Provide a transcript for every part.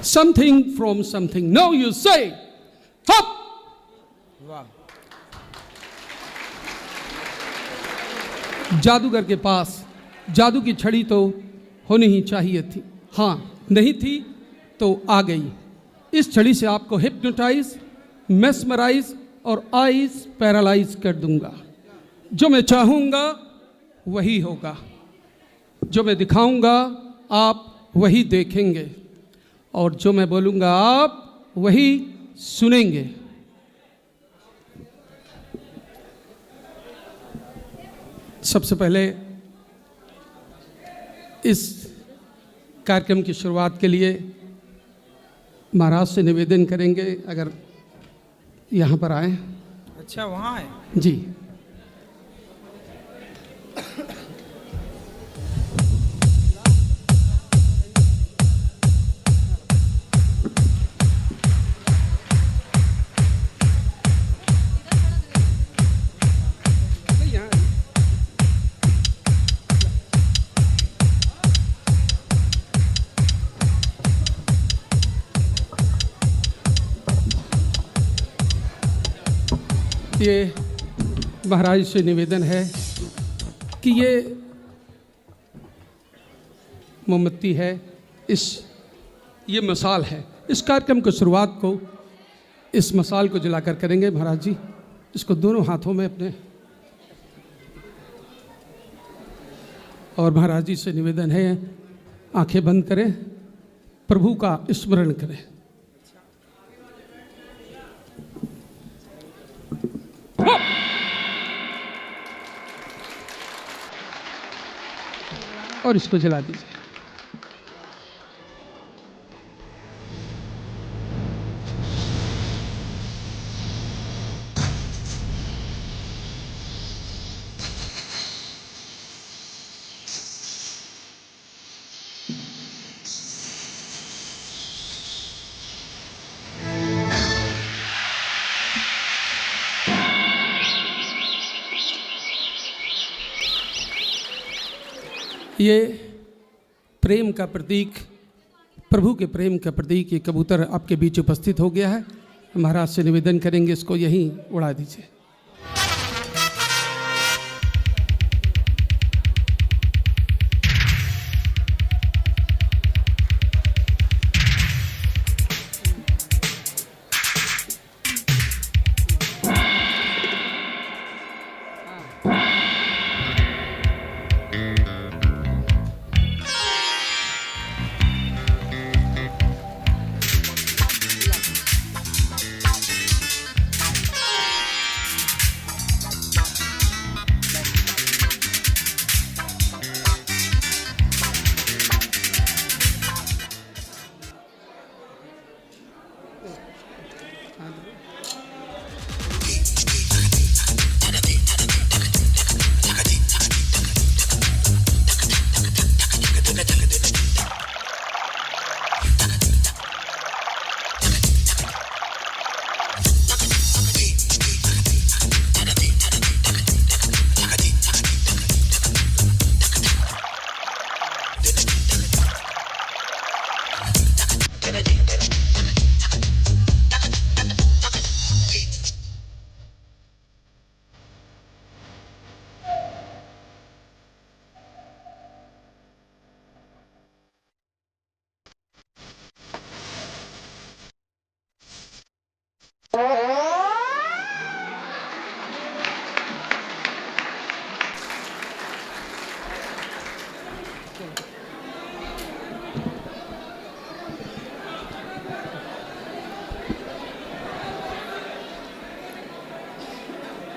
something from something. Now you say, hop. वाह। जादूगर के पास जादू की छड़ी तो होनी ही चाहिए थी, हाँ नहीं थी तो आ गई। इस छड़ी से आपको हिप्नोटाइज, मेस्मराइज और आइज पैरालाइज कर दूंगा। जो मैं चाहूँगा वही होगा, जो मैं दिखाऊंगा आप वही देखेंगे, और जो मैं बोलूँगा आप वही सुनेंगे। सबसे पहले इस कार्यक्रम की शुरुआत के लिए महाराज से निवेदन करेंगे, अगर यहाँ पर आए। अच्छा, वहाँ है जी। ये महाराज से निवेदन है कि ये मोमबत्ती है, ये मसाल है। इस कार्यक्रम की शुरुआत को इस मसाल को जलाकर करेंगे। महाराज जी इसको दोनों हाथों में अपने, और महाराज जी से निवेदन है आंखें बंद करें, प्रभु का स्मरण करें। और इसको जला दीजिए। ये प्रेम का प्रतीक, प्रभु के प्रेम का प्रतीक, ये कबूतर आपके बीच उपस्थित हो गया है। महाराज से निवेदन करेंगे इसको यहीं उड़ा दीजिए।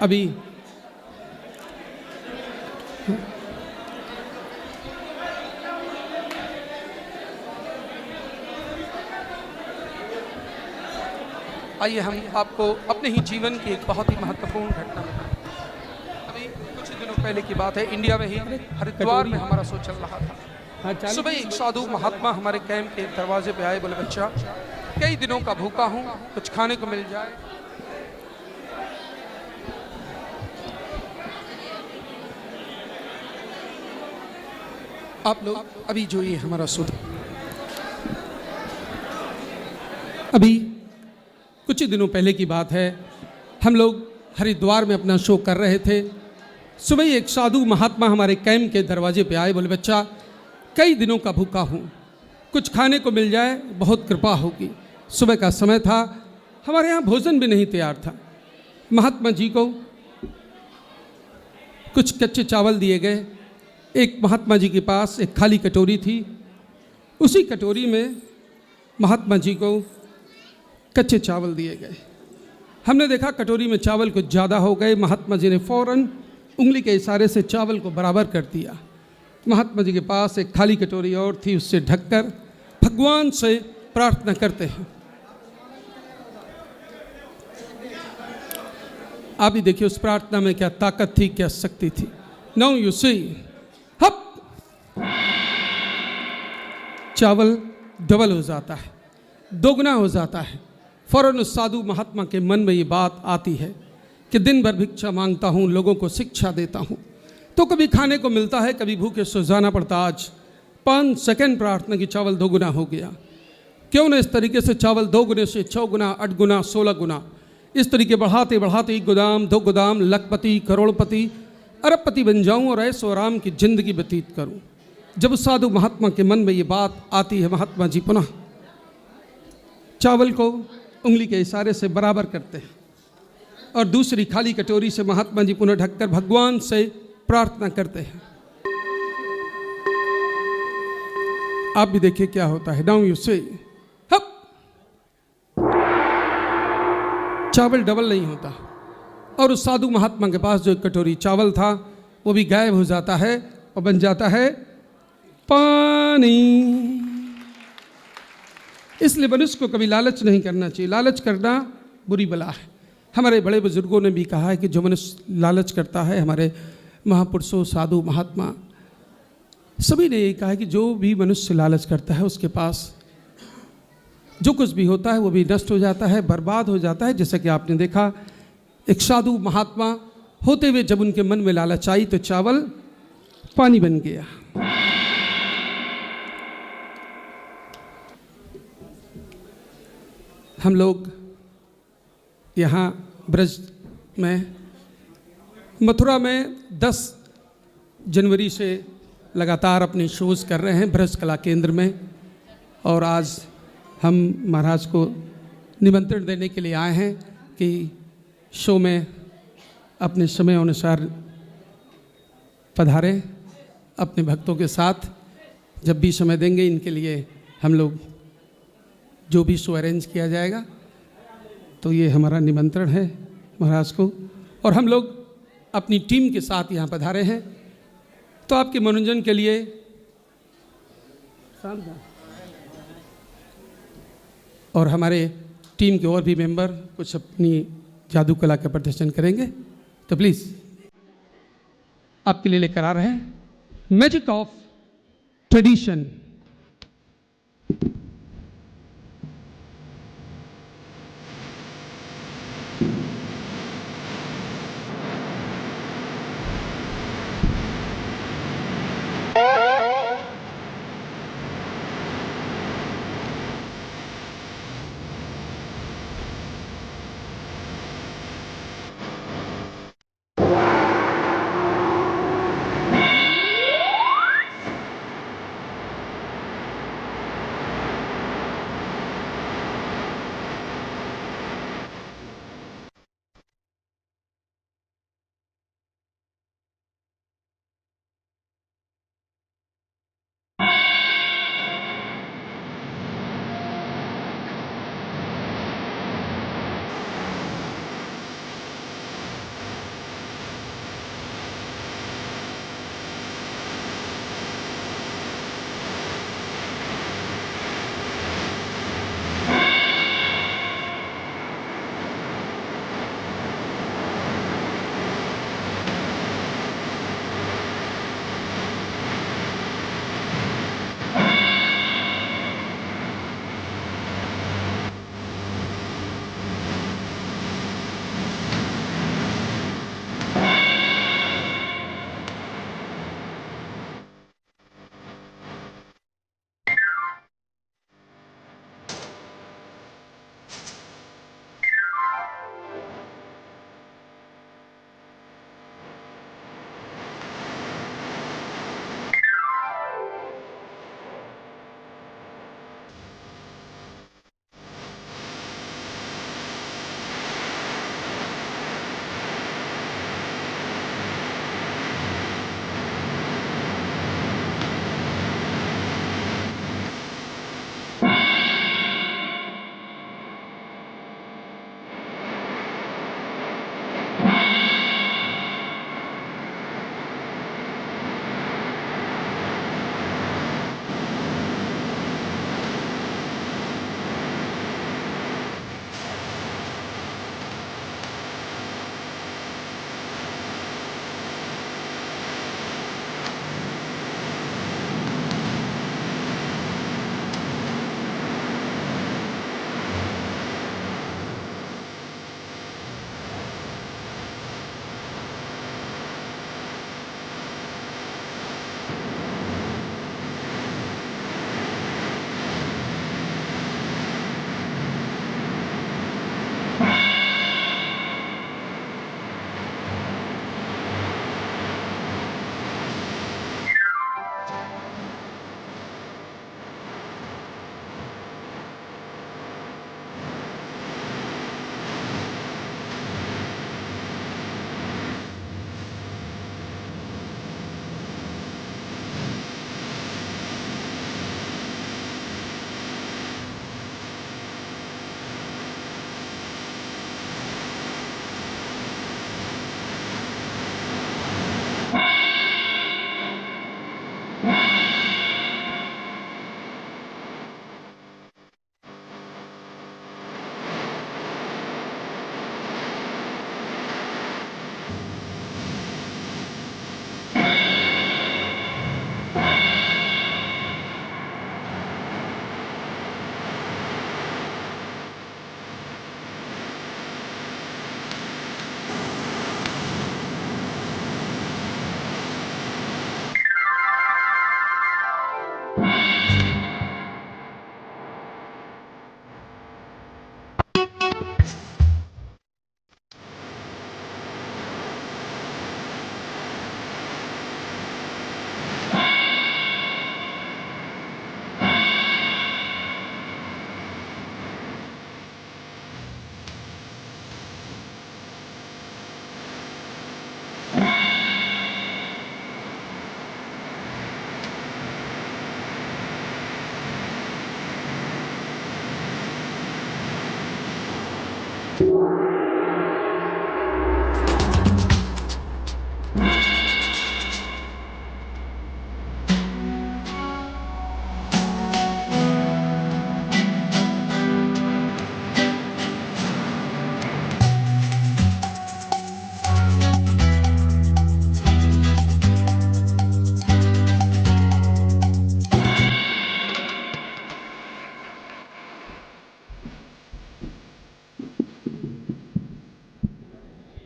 अभी आइए हम आपको अपने ही जीवन की एक बहुत ही महत्वपूर्ण घटना बताएं। अभी कुछ दिनों पहले की बात है, इंडिया में ही हरिद्वार में हमारा शो चल रहा था। सुबह एक साधु महात्मा हमारे कैंप के दरवाजे पे आए, बोले बच्चा कई दिनों का भूखा हूँ, कुछ खाने को मिल जाए। आप लोग अभी जो ये हमारा शो अभी कुछ ही दिनों पहले की बात है, हम लोग हरिद्वार में अपना शो कर रहे थे। सुबह ही एक साधु महात्मा हमारे कैंप के दरवाजे पे आए, बोले बच्चा कई दिनों का भूखा हूँ, कुछ खाने को मिल जाए बहुत कृपा होगी। सुबह का समय था, हमारे यहाँ भोजन भी नहीं तैयार था। महात्मा जी को कुछ कच्चे चावल दिए गए। एक महात्मा जी के पास एक खाली कटोरी थी, उसी कटोरी में महात्मा जी को कच्चे चावल दिए गए। हमने देखा कटोरी में चावल कुछ ज़्यादा हो गए। महात्मा जी ने फौरन उंगली के इशारे से चावल को बराबर कर दिया। महात्मा जी के पास एक खाली कटोरी और थी, उससे ढककर भगवान से प्रार्थना करते हैं। आप ही देखिए उस प्रार्थना में क्या ताकत थी, क्या शक्ति थी। नाउ यू सी, हप, चावल डबल हो जाता है, दोगुना हो जाता है। फौरन उस साधु महात्मा के मन में ये बात आती है कि दिन भर भिक्षा मांगता हूँ, लोगों को शिक्षा देता हूँ, तो कभी खाने को मिलता है, कभी भूखे सो जाना पड़ता। आज 5 सेकंड प्रार्थना की चावल 2 गुना हो गया। क्यों न इस तरीके से चावल 2 गुने से 6 गुना, 8 गुना, 16 गुना, इस तरीके बढ़ाते बढ़ाते 1 गोदाम, 2 गोदाम, लखपति, करोड़पति, अरबपति बन जाऊं और ऐसो आराम की जिंदगी व्यतीत करूं। जब उस साधु महात्मा के मन में ये बात आती है, महात्मा जी पुनः चावल को उंगली के इशारे से बराबर करते हैं और दूसरी खाली कटोरी से महात्मा जी पुनः ढककर भगवान से प्रार्थना करते हैं। आप भी देखिए क्या होता है। नाउ यू से, हप, चावल डबल नहीं होता और उस साधु महात्मा के पास जो एक कटोरी चावल था वो भी गायब हो जाता है और बन जाता है पानी। इसलिए मनुष्य को कभी लालच नहीं करना चाहिए। लालच करना बुरी बला है। हमारे बड़े बुजुर्गों ने भी कहा है कि जो मनुष्य लालच करता है, हमारे महापुरुषों, साधु महात्मा सभी ने ये कहा है कि जो भी मनुष्य लालच करता है उसके पास जो कुछ भी होता है वो भी नष्ट हो जाता है, बर्बाद हो जाता है। जैसा कि आपने देखा एक साधु महात्मा होते हुए जब उनके मन में लालच आई तो चावल पानी बन गया। हम लोग यहाँ ब्रज में, मथुरा में 10 जनवरी से लगातार अपने शोज़ कर रहे हैं ब्रज कला केंद्र में, और आज हम महाराज को निमंत्रण देने के लिए आए हैं कि शो में अपने समय अनुसार पधारें अपने भक्तों के साथ। जब भी समय देंगे इनके लिए हम लोग जो भी शो अरेंज किया जाएगा, तो ये हमारा निमंत्रण है महाराज को। और हम लोग अपनी टीम के साथ यहाँ पधारे हैं, तो आपके मनोरंजन के लिए और हमारे टीम के और भी मेंबर कुछ अपनी जादू कला का प्रदर्शन करेंगे। तो प्लीज़ आपके लिए लेकर आ रहे हैं मैजिक ऑफ ट्रेडिशन।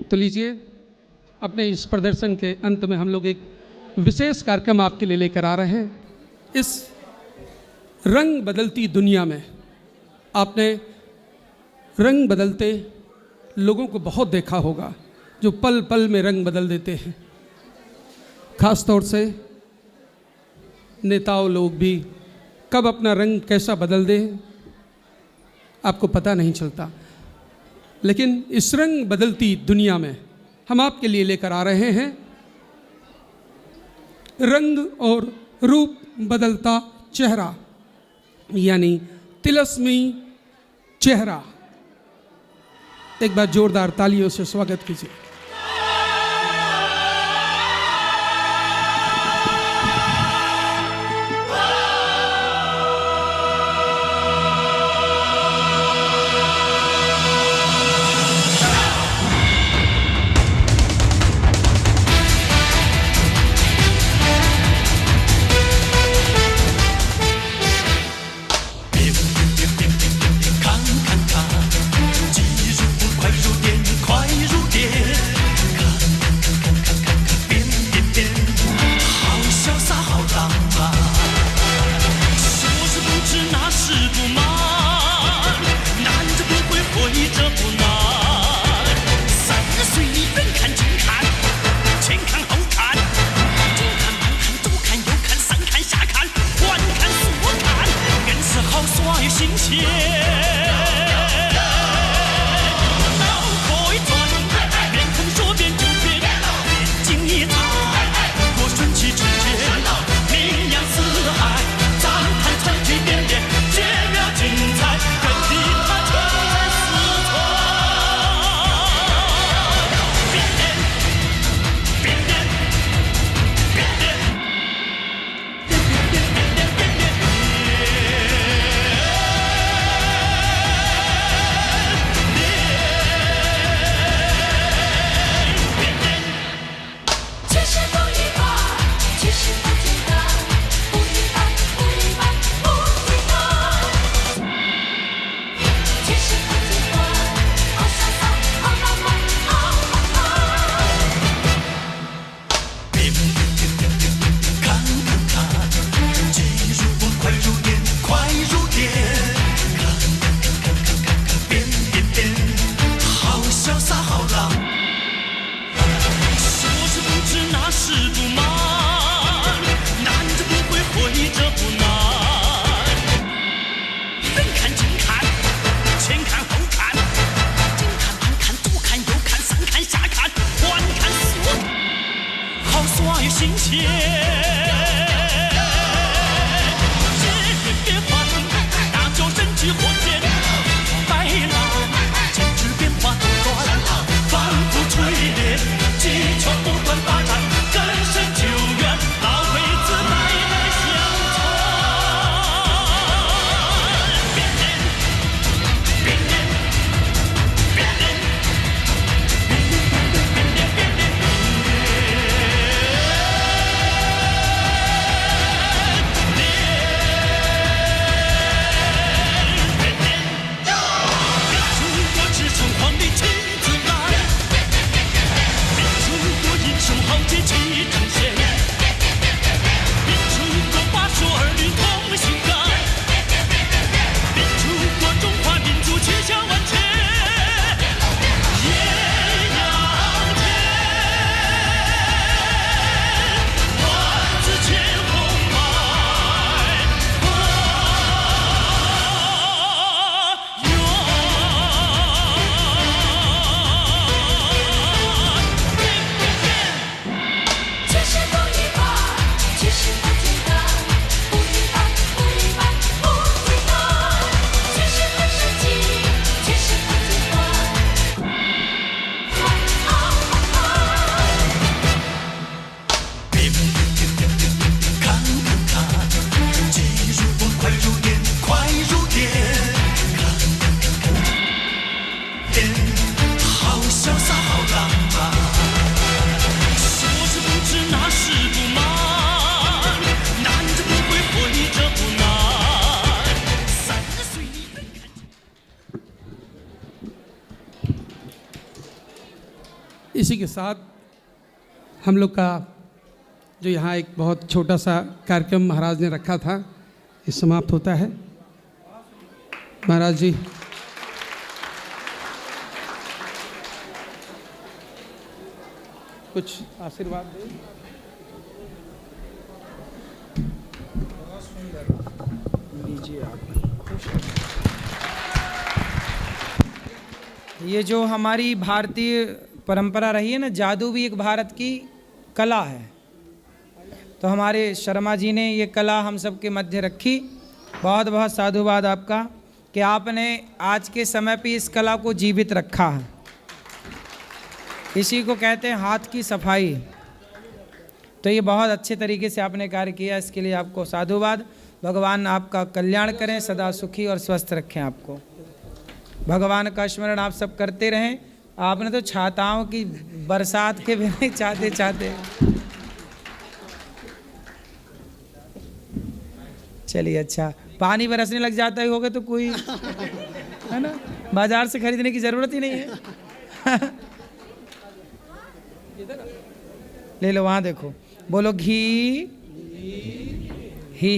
तो लीजिए, अपने इस प्रदर्शन के अंत में हम लोग एक विशेष कार्यक्रम आपके लिए लेकर आ रहे हैं। इस रंग बदलती दुनिया में आपने रंग बदलते लोगों को बहुत देखा होगा, जो पल पल में रंग बदल देते हैं। खास तौर से नेताओं लोग भी कब अपना रंग कैसा बदल दे आपको पता नहीं चलता। लेकिन इस रंग बदलती दुनिया में हम आपके लिए लेकर आ रहे हैं रंग और रूप बदलता चेहरा, यानी तिलस्मी चेहरा। एक बार जोरदार तालियों से स्वागत कीजिए। इसी के साथ हम लोग का जो यहाँ एक बहुत छोटा सा कार्यक्रम महाराज ने रखा था, ये समाप्त होता है। महाराज जी कुछ आशीर्वाद दें। बहुत सुंदर, लीजिए आप। ये जो हमारी भारतीय परंपरा रही है ना, जादू भी एक भारत की कला है। तो हमारे शर्मा जी ने ये कला हम सब के मध्य रखी। बहुत बहुत साधुवाद आपका कि आपने आज के समय पे इस कला को जीवित रखा है। इसी को कहते हैं हाथ की सफाई। तो ये बहुत अच्छे तरीके से आपने कार्य किया, इसके लिए आपको साधुवाद। भगवान आपका कल्याण करें, सदा सुखी और स्वस्थ रखें आपको। भगवान का स्मरण आप सब करते रहें। आपने तो छाताओं की बरसात के भी चाहते चाहते। चलिए, अच्छा पानी बरसने लग जाता ही होगा तो कोई है ना, बाजार से खरीदने की जरूरत ही नहीं है। ले लो, वहां देखो, बोलो घी ही।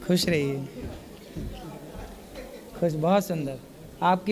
खुश रहिए, खुश, बहुत सुंदर आपकी